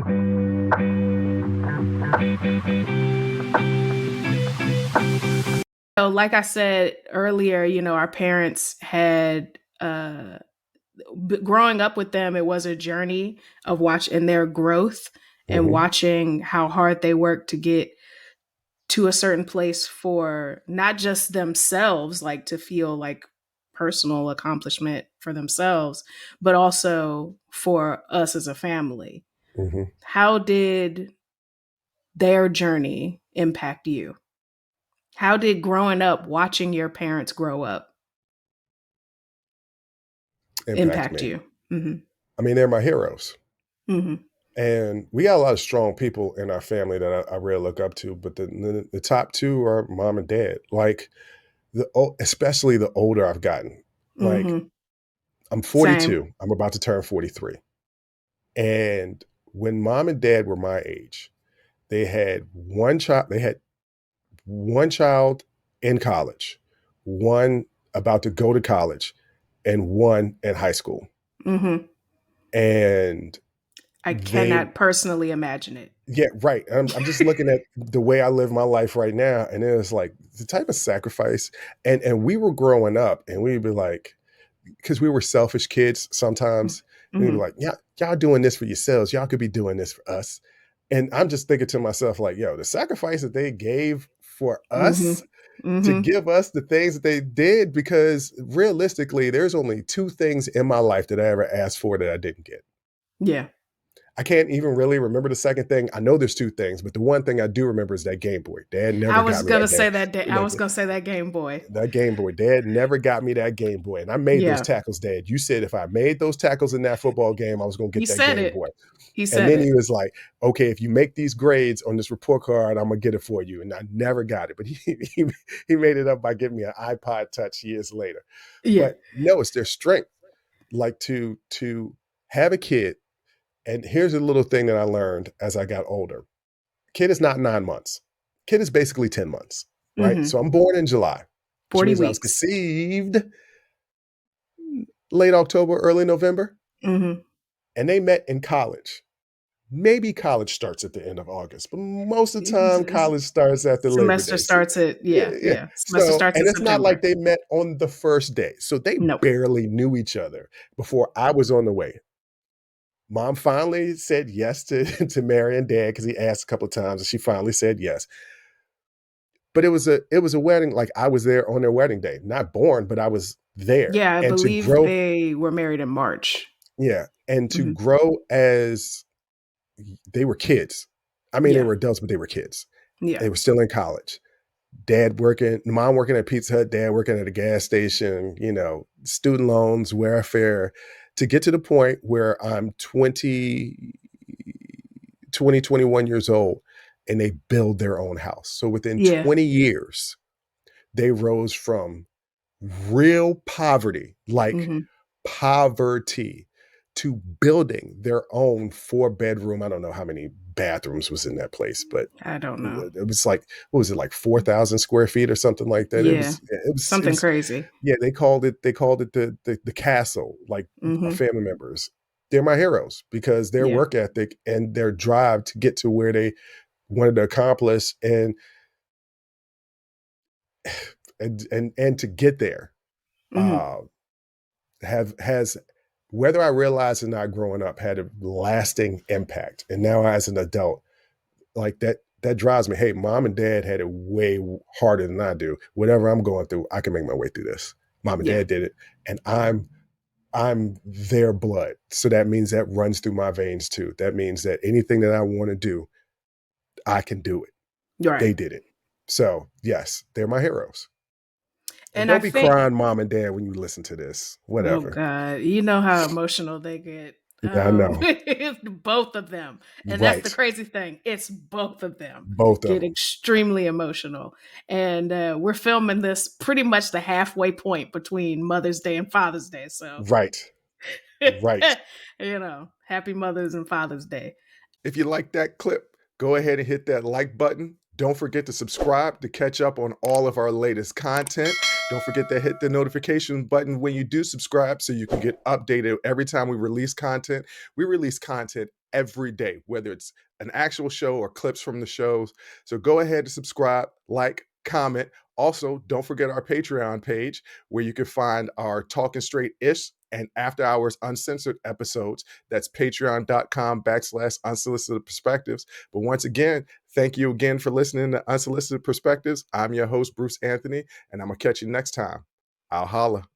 So, like I said earlier, our parents had growing up with them, it was a journey of watching their growth and Hmm. watching how hard they worked to get to a certain place for not just themselves, like to feel like personal accomplishment for themselves, but also for us as a family. Hmm. How did their journey impact you? How did growing up watching your parents grow up Impact impact me. you? Hmm. I mean, they're my heroes. Hmm. And we got a lot of strong people in our family that I really look up to, but the top two are mom and dad. Like especially the older I've gotten. Like Hmm. I'm Same. 42. I'm about to turn 43. And when mom and dad were my age, they had one child. They had one child in college, one about to go to college, and one in high school. Hmm. And I they cannot personally imagine it. Yeah, right. I'm just looking at the way I live my life right now, and it was like the type of sacrifice. And we were growing up, and we'd be like, because we were selfish kids sometimes, we'd be Hmm. like, yeah, y'all doing this for yourselves. Y'all could be doing this for us. And I'm just thinking to myself, like, yo, the sacrifice that they gave for Hmm. us to Hmm. give us the things that they did, because realistically, there's only two things in my life that I ever asked for that I didn't get. Yeah. I can't even really remember the second thing. I know there's two things, but the one thing I do remember is that Game Boy. Dad I never was got me gonna that say that. I that, was gonna say that Game Boy. that Game Boy. Dad never got me that Game Boy. And I made those Yeah, tackles, Dad. You said if I made those tackles in that football game, I was going to he get that said Game it. Boy. He And said then it. he was like, okay, if you make these grades on this report card, I'm going to get it for you. And I never got it. But he made it up by giving me an iPod Touch years later. Yeah. But no, it's their strength. Like to have a kid. And here's a little thing that I learned as I got older. Kid is not 9 months. Kid is basically 10 months, right? Hmm. So I'm born in July, which 40 means I was weeks. conceived late October, early November, Hmm. and they met in college. Maybe college starts at the end of August, but most of the time college starts after Labor Semester Day. So, starts at yeah, yeah. Semester So, starts in and it's not like September. they met on the first day. So they Nope. barely knew each other before I was on the way. Mom finally said yes to, to marry and dad because he asked a couple of times, and she finally said yes. But it was a wedding. Like I was there on their wedding day, not born, but I was there. Yeah, I And to believe grow, they were married in March. yeah, and to Hmm. grow as they were kids. I mean, they Yeah. were adults, but they were kids. Yeah. They were still in college. Dad working, mom working at Pizza Hut, dad working at a gas station, student loans, welfare, to get to the point where I'm 21 years old, and they build their own house. So within Yeah. 20 years, they rose from real poverty, like Hmm. poverty, to building their own 4 bedroom. I don't know how many bathrooms was in that place, but I don't know. it was like, what was it, like 4,000 square feet or something like that? It Yeah. was, it was, it Something was, crazy. yeah, they called it the castle, like our Hmm. family members. They're my heroes because their Yeah. work ethic and their drive to get to where they wanted to accomplish and to get there Hmm. uh, has, whether I realized or not growing up, had a lasting impact. And now as an adult, like that drives me. Hey, mom and dad had it way harder than I do. Whatever I'm going through, I can make my way through this. Mom and Yeah. dad did it, and I'm their blood. So that means that runs through my veins too. That means that anything that I want to do, I can do it. Right. They did it. So yes, they're my heroes. And And I don't be think, crying, mom and dad, when you listen to this. oh Whatever. God, you know how emotional they get. Yeah, I know. It's both of them. And that's the Right. crazy thing. It's both of them Both of get them. extremely emotional. And we're filming this pretty much the halfway point between Mother's Day and Father's Day. So, Right. Right. happy Mother's and Father's Day. If you like that clip, go ahead and hit that like button. Don't forget to subscribe to catch up on all of our latest content. Don't forget to hit the notification button when you do subscribe so you can get updated every time we release content. We release content every day, whether it's an actual show or clips from the shows. So go ahead and subscribe, like, comment. Also, don't forget our Patreon page where you can find our Talking Straight Ish and After Hours Uncensored episodes. That's patreon.com/unsolicited perspectives. But once again, thank you again for listening to Unsolicited Perspectives. I'm your host, Bruce Anthony, and I'm going to catch you next time. I'll holla.